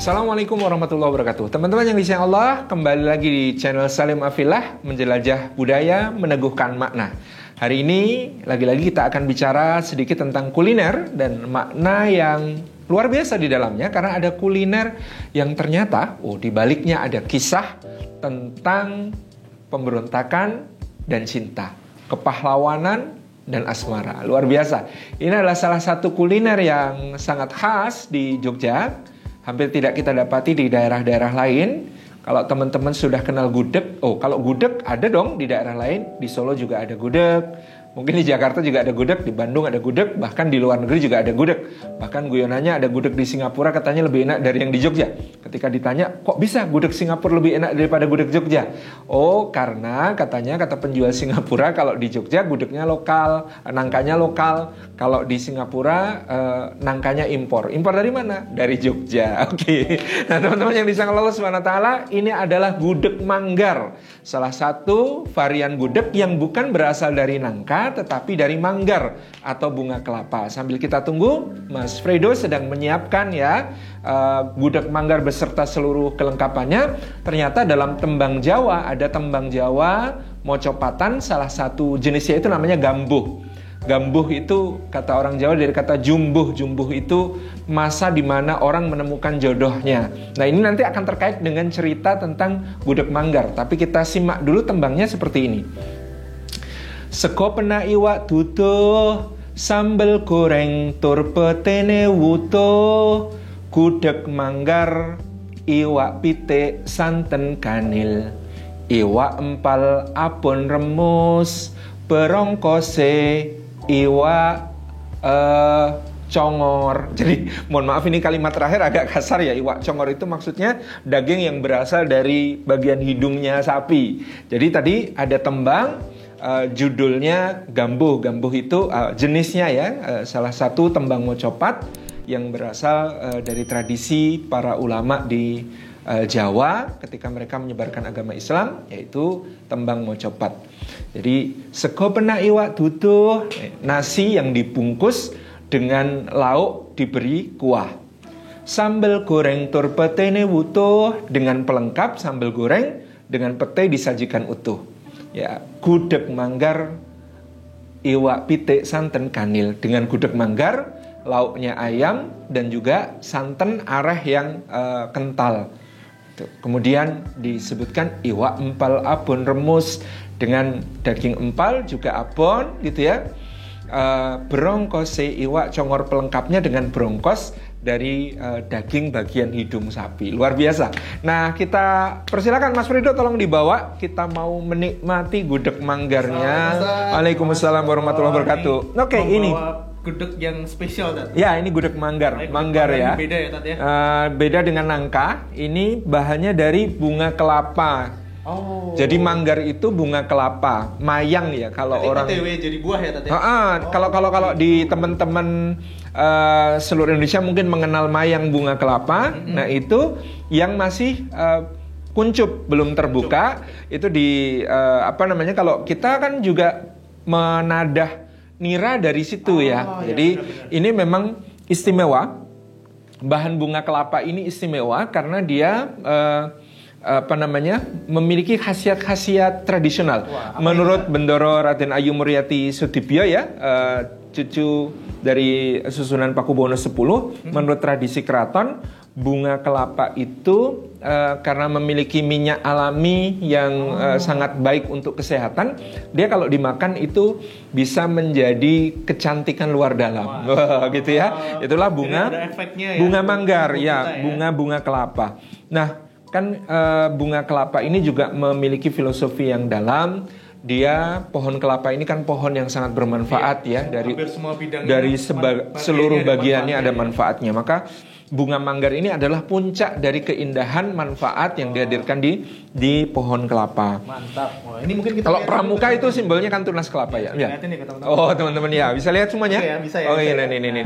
Assalamualaikum warahmatullahi wabarakatuh. Teman-teman yang disayang Allah, kembali lagi di channel Salim Afillah, menjelajah budaya, meneguhkan makna. Hari ini lagi-lagi kita akan bicara sedikit tentang kuliner dan makna yang luar biasa di dalamnya, karena ada kuliner yang ternyata di baliknya ada kisah tentang pemberontakan dan cinta, kepahlawanan dan asmara. Luar biasa. Ini adalah salah satu kuliner yang sangat khas di Jogja. Hampir tidak kita dapati di daerah-daerah lain. Kalau teman-teman sudah kenal gudeg, kalau gudeg ada dong di daerah lain. Di Solo juga ada gudeg. Mungkin di Jakarta juga ada gudeg, di Bandung ada gudeg, bahkan di luar negeri juga ada gudeg. Bahkan guyonannya ada gudeg di Singapura katanya lebih enak dari yang di Jogja. Ketika ditanya, kok bisa gudeg Singapura lebih enak daripada gudeg Jogja? Karena kata penjual Singapura, kalau di Jogja gudegnya lokal, nangkanya lokal. Kalau di Singapura nangkanya impor. Impor dari mana? Dari Jogja. Oke. Nah, teman-teman yang disayang Allah SWT, ini adalah gudeg manggar. Salah satu varian gudeg yang bukan berasal dari nangka, tetapi dari manggar atau bunga kelapa. Sambil kita tunggu, Mas Fredo sedang menyiapkan gudeg manggar beserta seluruh kelengkapannya. Ternyata dalam tembang Jawa ada tembang Jawa mocopatan, salah satu jenisnya itu namanya gambuh. Gambuh itu kata orang Jawa dari kata jumbuh. Jumbuh itu masa di mana orang menemukan jodohnya. Nah, ini nanti akan terkait dengan cerita tentang gudeg manggar. Tapi kita simak dulu tembangnya seperti ini. Sego pena iwak duduh, sambel goreng tur petene wutuh, gudeg manggar, iwak pitik santen kanil, iwak empal abon remus, berongkose, iwak congor. Jadi mohon maaf, ini kalimat terakhir agak kasar ya. Iwak congor itu maksudnya daging yang berasal dari bagian hidungnya sapi. Jadi tadi ada tembang, judulnya gambuh. Gambuh itu jenisnya salah satu tembang mocopat yang berasal dari tradisi para ulama di Jawa ketika mereka menyebarkan agama Islam, yaitu tembang mocopat. Jadi sego pena iwak duduh, nasi yang dibungkus dengan lauk diberi kuah. Sambal goreng tur petene wutuh, dengan pelengkap sambal goreng dengan pete disajikan utuh. Gudeg manggar iwak pitik santen kanil, dengan gudeg manggar lauknya ayam dan juga santen areh yang kental. Kemudian disebutkan iwak empal abon remus, dengan daging empal juga abon gitu ya. Berongkose iwak congor, pelengkapnya dengan berongkos dari daging bagian hidung sapi. Luar biasa. Nah, kita persilakan Mas Frido, tolong dibawa. Kita mau menikmati gudeg manggarnya. Waalaikumsalam warahmatullahi wabarakatuh. Oke, ini gudeg yang spesial, Tat. Ya, ini gudeg manggar. Manggar ya. Beda ya, Tat ya. Beda dengan nangka. Ini bahannya dari bunga kelapa. Jadi manggar itu bunga kelapa, mayang ya kalau orang. OTW jadi buah ya, Tat ya. Kalau di teman-teman seluruh Indonesia mungkin mengenal mayang bunga kelapa. Nah, itu yang masih kuncup, belum terbuka. Itu di kalau kita kan juga menadah nira dari situ ya. Jadi benar. Ini memang istimewa. Bahan bunga kelapa ini istimewa karena dia memiliki khasiat-khasiat tradisional. Menurut Bendoro Raden Ayu Muryati Sudibyo cucu dari susunan Pakubono X, menurut tradisi keraton, bunga kelapa itu karena memiliki minyak alami yang sangat baik untuk kesehatan, dia kalau dimakan itu bisa menjadi kecantikan luar dalam. Gitu ya. Itulah bunga manggar ya, bunga kelapa. Nah, kan bunga kelapa ini juga memiliki filosofi yang dalam, dia pohon kelapa ini kan pohon yang sangat bermanfaat ya, dari seluruh bagiannya ada manfaatnya. Maka bunga manggar ini adalah puncak dari keindahan manfaat yang dihadirkan di pohon kelapa. Mantap. Wah, ini mungkin kita kalau pramuka itu simbolnya kan tunas kelapa ya. Ya. Oh teman-teman ya, bisa lihat semuanya. Ya, bisa ya, oh bisa ini.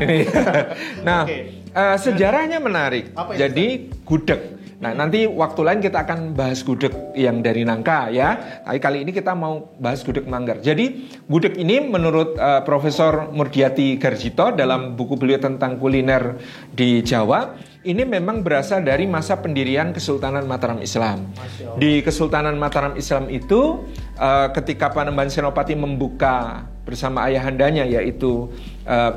Nah, sejarahnya menarik. Jadi gudeg. Nah, nanti waktu lain kita akan bahas gudeg yang dari nangka ya. Tapi kali ini kita mau bahas gudeg manggar. Jadi, gudeg ini menurut Profesor Murdiati Garjito dalam buku beliau tentang kuliner di Jawa, ini memang berasal dari masa pendirian Kesultanan Mataram Islam. Di Kesultanan Mataram Islam itu, ketika Panembahan Senopati membuka bersama ayahandanya, yaitu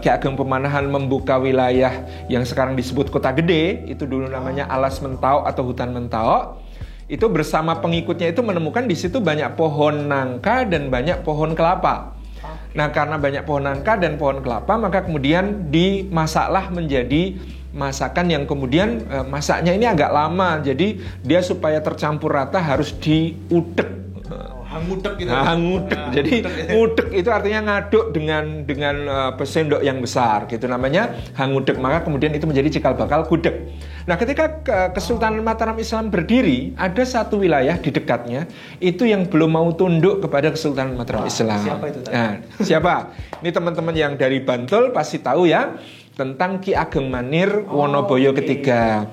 Ki Ageng Pemanahan membuka wilayah yang sekarang disebut Kota Gede, itu dulu namanya Alas Mentawok atau Hutan Mentawok. Itu bersama pengikutnya itu menemukan di situ banyak pohon nangka dan banyak pohon kelapa. Nah, karena banyak pohon nangka dan pohon kelapa, maka kemudian dimasaklah menjadi masakan yang kemudian masaknya ini agak lama. Jadi dia supaya tercampur rata harus diudek. Ngudek gitu. Ngudek. Jadi ngudek itu artinya ngaduk dengan sendok yang besar gitu, namanya hangudek. Maka kemudian itu menjadi cikal bakal gudeg. Nah, ketika Kesultanan Mataram Islam berdiri, ada satu wilayah di dekatnya itu yang belum mau tunduk kepada Kesultanan Mataram Islam. Siapa itu? Nah, siapa? Ini teman-teman yang dari Bantul pasti tahu ya tentang Ki Ageng Mangir Wonoboyo ketiga.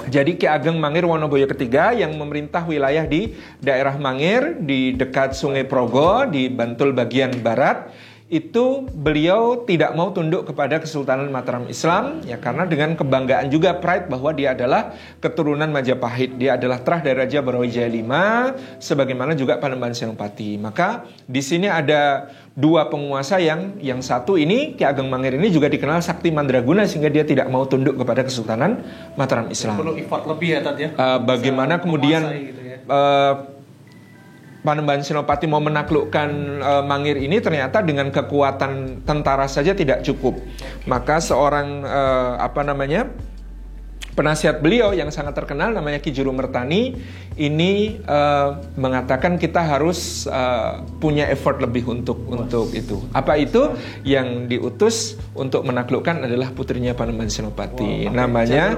Jadi Ki Ageng Mangir Wonoboyo ketiga yang memerintah wilayah di daerah Mangir di dekat Sungai Progo di Bantul bagian barat, itu beliau tidak mau tunduk kepada Kesultanan Mataram Islam ya, karena dengan kebanggaan juga pride bahwa dia adalah keturunan Majapahit, dia adalah terah dari Raja Brawijaya V sebagaimana juga Panembahan Senopati. Maka di sini ada dua penguasa yang satu ini Ki Ageng Mangir ini juga dikenal sakti mandraguna sehingga dia tidak mau tunduk kepada Kesultanan Mataram Islam. Perlu effort lebih ya Tat ya. Bagaimana kemudian gitu ya. Panembahan Senopati mau menaklukkan Mangir ini ternyata dengan kekuatan tentara saja tidak cukup. Maka seorang penasihat beliau yang sangat terkenal namanya Ki Juru Mertani ini mengatakan kita harus punya effort lebih untuk itu. Apa itu? Yang diutus untuk menaklukkan adalah putrinya Panembahan Senopati, namanya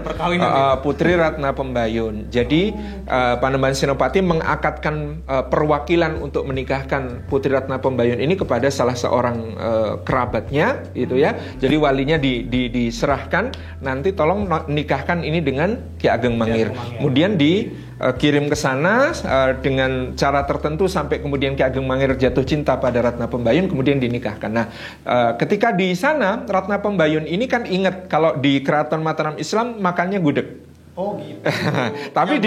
Putri Ratna Pembayun. Jadi Panembahan Senopati mengakadkan perwakilan untuk menikahkan Putri Ratna Pembayun ini kepada salah seorang kerabatnya gitu ya. Jadi walinya diserahkan, nanti tolong nikahkan ini dengan Ki Ageng Mangir. Kemudian dikirim ke sana dengan cara tertentu sampai kemudian Ki Ageng Mangir jatuh cinta pada Ratna Pembayun, kemudian dinikahkan. Nah, ketika di sana Ratna Pembayun ini kan ingat kalau di Keraton Mataram Islam makannya gudeg. Oh gitu. Tapi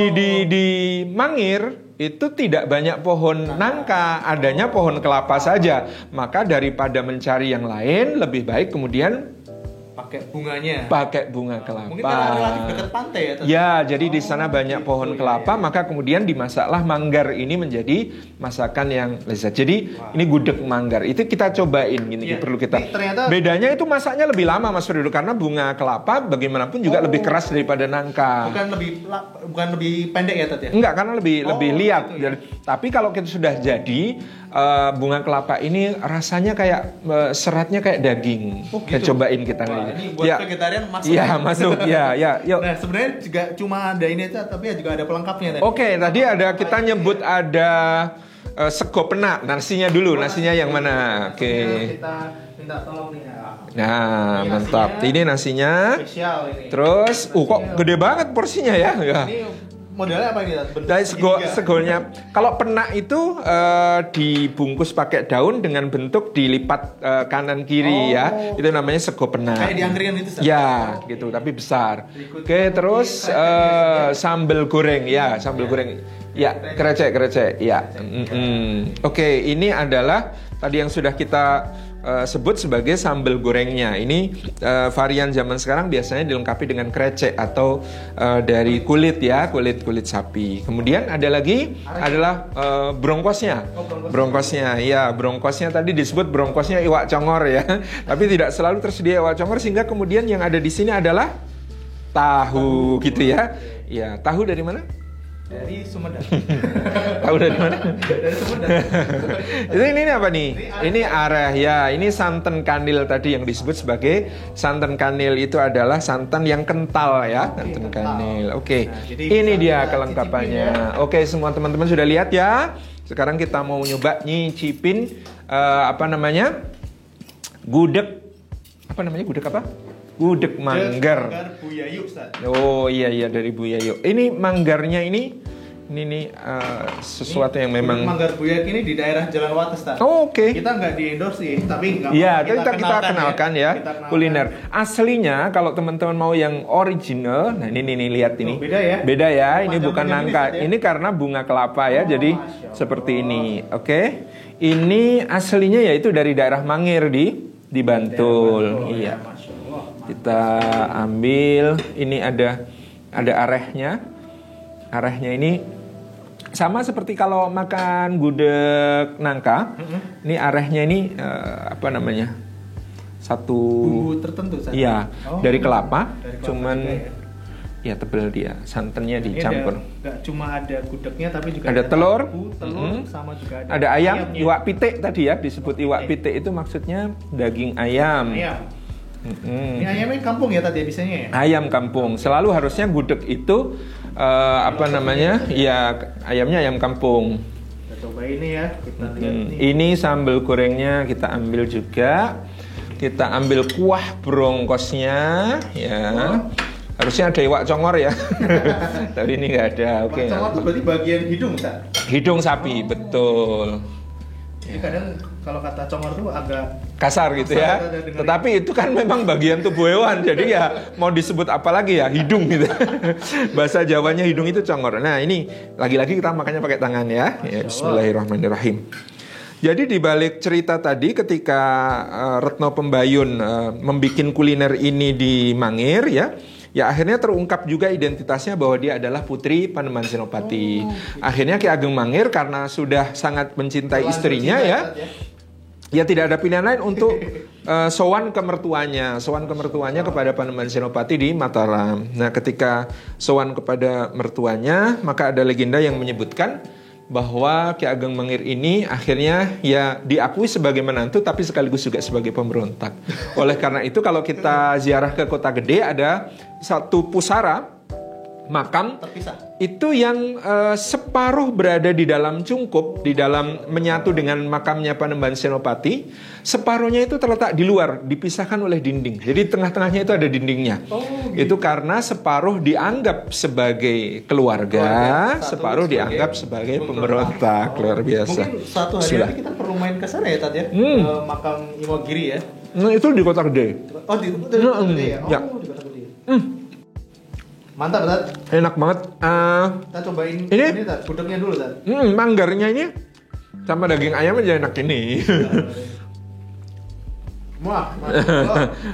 di Mangir itu tidak banyak pohon nangka, adanya pohon kelapa saja. Maka daripada mencari yang lain, lebih baik kemudian pakai bunga kelapa. Mungkin karena relatif dekat pantai ya. Ya, jadi di sana banyak pohon kelapa, maka kemudian dimasaklah manggar ini menjadi masakan yang lezat. Jadi ini gudeg manggar. Itu kita cobain gini, perlu kita. Bedanya itu masaknya lebih lama Mas Frido, karena bunga kelapa bagaimanapun juga lebih keras daripada nangka. Bukan lebih pendek ya Tat ya? Enggak, karena lebih liat. Gitu ya. Tapi kalau kita sudah jadi bunga kelapa ini rasanya kayak seratnya kayak daging. Gitu. Cobain kita nih. Ini buat vegetarian masuk. Iya, masuk. Yuk. Nah, sebenarnya juga cuma ada ini aja, tapi juga ada pelengkapnya. Oke, tadi ada kita nyebut ada sego penak. Nasinya dulu, nasinya yang mana? Oke. Kita minta tolong nih. Nah, mantap. Ini nasinya. Spesial ini. Terus, kok gede banget porsinya ya? Ini modelnya apa ini? Dari segonya. Kalau penak itu dibungkus pakai daun dengan bentuk dilipat kanan kiri ya. Itu namanya sego penak. Kayak di angkringan itu. Ya, gitu. Tapi besar. Oke, terus sambal goreng ya, sambal goreng. Ya, krecek. Ya. Oke, ini adalah tadi yang sudah kita sebut sebagai sambal gorengnya. Ini varian zaman sekarang biasanya dilengkapi dengan krecek atau dari kulit ya, kulit sapi. Kemudian ada lagi adalah brongkosnya. Brongkosnya, ya brongkosnya tadi disebut brongkosnya iwak congor ya. Tapi tidak selalu tersedia iwak congor, sehingga kemudian yang ada di sini adalah tahu gitu ya. Ya, tahu dari mana? Dari Sumedang. Tahu dari mana? Dari Sumedang. ini apa nih? Ini areh ya. Ini santan kanil tadi yang disebut sebagai santan kanil itu adalah santan yang kental ya, santan kanil. Oke. Nah, ini dia kelengkapannya. Oke, semua teman-teman sudah lihat ya. Sekarang kita mau nyoba nyicipin gudeg. Apa namanya? Gudeg apa? Gudeg manggar. Manggar Bu Yayu, Ustaz. Oh iya dari Bu Yayu. Ini manggarnya ini sesuatu yang memang Manggar Bu Yayu ini di daerah Jalan Wates, Ustaz. Oh, oke. Kita nggak di endorse sih, tapi nggak iya, kita kenalkan ya. Kuliner. Aslinya kalau teman-teman mau yang original, nah ini lihat ini. Oh, beda ya? Beda ya. Ini bukan nangka. Ya? Ini karena bunga kelapa ya. Jadi seperti ini. Oke. Ini aslinya yaitu dari daerah Mangir di Bantul. Iya. Ya, Masya Allah. Kita ambil, ini ada arehnya. Arehnya ini sama seperti kalau makan gudeg nangka. Ini arehnya ini satu bumbu tertentu. Iya, dari kelapa. Cuman ya tebel dia, santannya dicampur. Gak cuma ada gudegnya tapi juga ada telur, sama juga ada ayam, iwak pitik tadi ya, disebut iwak pitik itu maksudnya daging ayam. Ini ayamnya kampung ya tadi biasanya ya? Ayam kampung. Selalu harusnya gudeg itu ya ayamnya ayam kampung. Kita coba ini ya, kita lihat nih. Ini sambal gorengnya kita ambil juga. Kita ambil kuah brongkosnya ya. Harusnya ada iwak congor ya. Tapi ini nggak ada. Oke. Iwak congor itu berarti bagian hidung, Ustaz? Hidung sapi, betul. Jadi kadang kalau kata congor itu agak kasar gitu ya. Tetapi itu kan memang bagian tubuh hewan. Jadi ya mau disebut apa lagi ya, hidung gitu. Bahasa Jawanya hidung itu congor. Nah, ini lagi-lagi kita makannya pakai tangan ya. Bismillahirrahmanirrahim. Jadi di balik cerita tadi ketika Retno Pembayun membikin kuliner ini di Mangir ya akhirnya terungkap juga identitasnya bahwa dia adalah putri Panembahan Senopati. Akhirnya Ki Ageng Mangir karena sudah sangat mencintai istrinya ya tidak ada pilihan lain untuk sowan ke mertuanya kepada Panembahan Senopati di Mataram. Nah, ketika sowan kepada mertuanya, maka ada legenda yang menyebutkan bahwa Ki Ageng Mangir ini akhirnya ya diakui sebagai menantu tapi sekaligus juga sebagai pemberontak. Oleh karena itu kalau kita ziarah ke Kota Gede ada satu pusara makam terpisah. Itu yang separuh berada di dalam cungkup, di dalam menyatu dengan makamnya Panembahan Senopati. Separuhnya itu terletak di luar, dipisahkan oleh dinding. Jadi tengah-tengahnya itu ada dindingnya. Gitu. Itu karena separuh dianggap sebagai keluarga, separuh dianggap sebagai pemberontak. Luar biasa. Mungkin suatu hari nanti kita perlu main ke sana ya, Tad ya. Makam Imogiri ya. Nah, itu di Kota Gede. Oh, di Kota Gede ya. Ya. Di Kota Gede. Mantap, Tad. Enak banget. Kita cobain ini Tad, gudegnya dulu, Tad. Manggarnya ini sama daging ayam aja enak ini. Wah,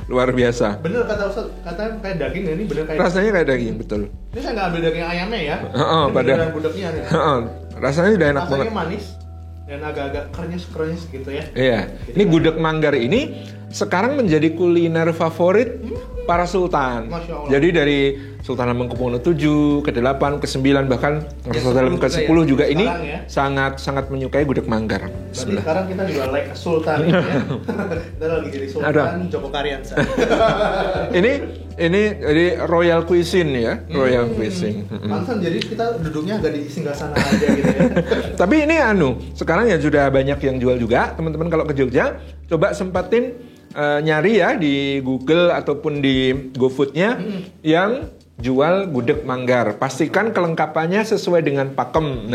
luar biasa. Bener kata Ustaz, katanya kayak daging ini bener kayak. Rasanya kayak daging, betul. Ini saya nggak ambil daging ayamnya ya. Pada gudegnya nih. Rasanya udah enak banget. Rasanya manis dan agak-agak krenyes gitu ya. Iya. Ini gudeg manggar ini sekarang menjadi kuliner favorit para sultan. Jadi dari Sultan Hamengkubuwono 7, ke-8, ke-9 bahkan Sultan ke-10 juga ini ya. sangat menyukai gudeg manggar. Berarti sekarang kita juga like sultan ya. Kita lagi jadi sultan Joko Karyansa. ini jadi royal cuisine ya, royal cuisine. Pantesan jadi kita duduknya agak di singgasana aja gitu ya. Tapi ini sekarang ya sudah banyak yang jual juga. Teman-teman kalau ke Jogja coba sempatin nyari ya di Google ataupun di GoFood-nya yang jual gudeg manggar. Pastikan kelengkapannya sesuai dengan pakem,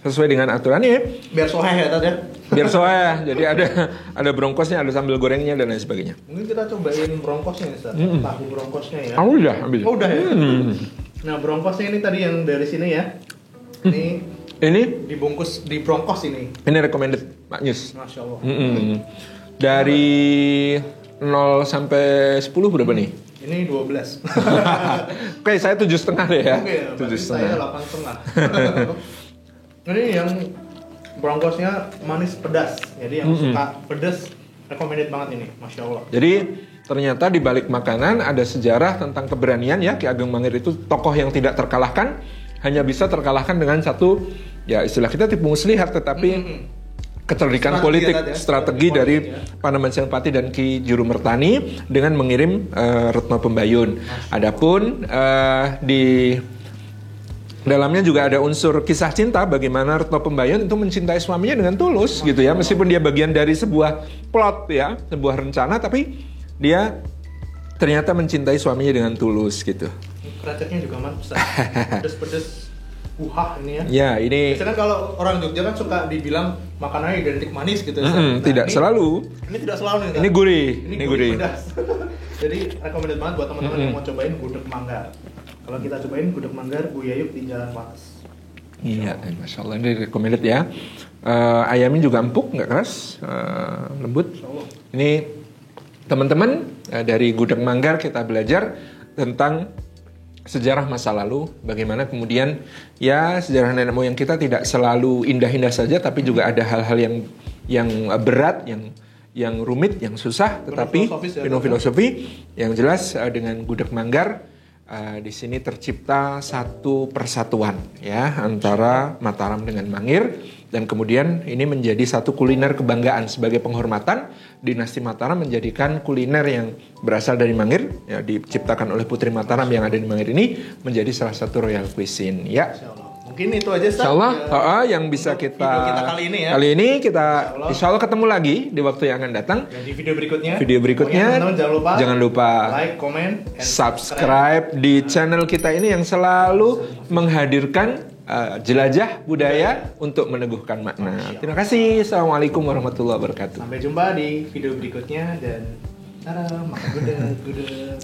sesuai dengan aturannya. Biar soheh ya Tad ya. Biar soheh. Jadi ada brongkosnya, ada sambal gorengnya dan lain sebagainya. Mungkin kita cobain brongkosnya ya, Ustaz. Tahu brongkosnya ya. Udah, ambil. Oh, udah ya. Nah, brongkosnya ini tadi yang dari sini ya. Ini dibungkus di brongkos ini. Ini recommended Pak Nyus. Masya Allah. Dari 0 sampai 10 berapa nih? Ini 12. Oke, saya 7,5 deh ya. Oke, saya 8,5. Ini yang brongkosnya manis pedas. Jadi yang suka pedas recommended banget ini, Masya Allah. Jadi ternyata di balik makanan ada sejarah tentang keberanian ya. Ki Ageng Mangir itu tokoh yang tidak terkalahkan hanya bisa terkalahkan dengan satu, ya istilah kita tipu muslihat, tetapi kecerdikan politik, strategi dari Panembahan Senopati dan Ki Jurumertani dengan mengirim Retno Pembayun. Adapun di dalamnya juga ada unsur kisah cinta, bagaimana Retno Pembayun itu mencintai suaminya dengan tulus gitu ya, meskipun dia bagian dari sebuah plot ya, sebuah rencana, tapi dia ternyata mencintai suaminya dengan tulus gitu. Kreceknya juga mantap, pedes-pedes, ini ya. Ya, ini. Biasanya kalau orang Jogja kan suka dibilang makanannya identik manis gitu. Tidak selalu. Ini tidak selalu nih. Ini gurih. Ini gurih. Pedas. Jadi recommended banget buat teman-teman yang mau cobain gudeg manggar. Kalau kita cobain gudeg manggar Bu Yayuk di Jalan Wates. Iya, Masya Allah, ini recommended ya. Ayamnya juga empuk, nggak keras, lembut. Ini teman-teman dari gudeg manggar kita belajar tentang sejarah masa lalu, bagaimana kemudian ya sejarah nenek moyang kita tidak selalu indah-indah saja, tapi juga ada hal-hal yang berat, yang rumit, yang susah, tetapi penuh filosofi. Yang jelas dengan gudeg manggar di sini tercipta satu persatuan ya antara Mataram dengan Mangir, dan kemudian ini menjadi satu kuliner kebanggaan sebagai penghormatan. Dinasti Mataram menjadikan kuliner yang berasal dari Mangir, ya, diciptakan oleh Putri Mataram yang ada di Mangir ini menjadi salah satu royal cuisine ya. Mungkin itu aja Ustaz. Insyaallah yang bisa kita kali ini ya. Kali ini kita insyaallah ketemu lagi di waktu yang akan datang. Dan di video berikutnya. Jangan lupa like, comment, and subscribe di channel kita ini yang selalu menghadirkan jelajah budaya untuk meneguhkan makna. Terima kasih. Assalamualaikum warahmatullahi wabarakatuh. Sampai jumpa di video berikutnya dan makan gudeg.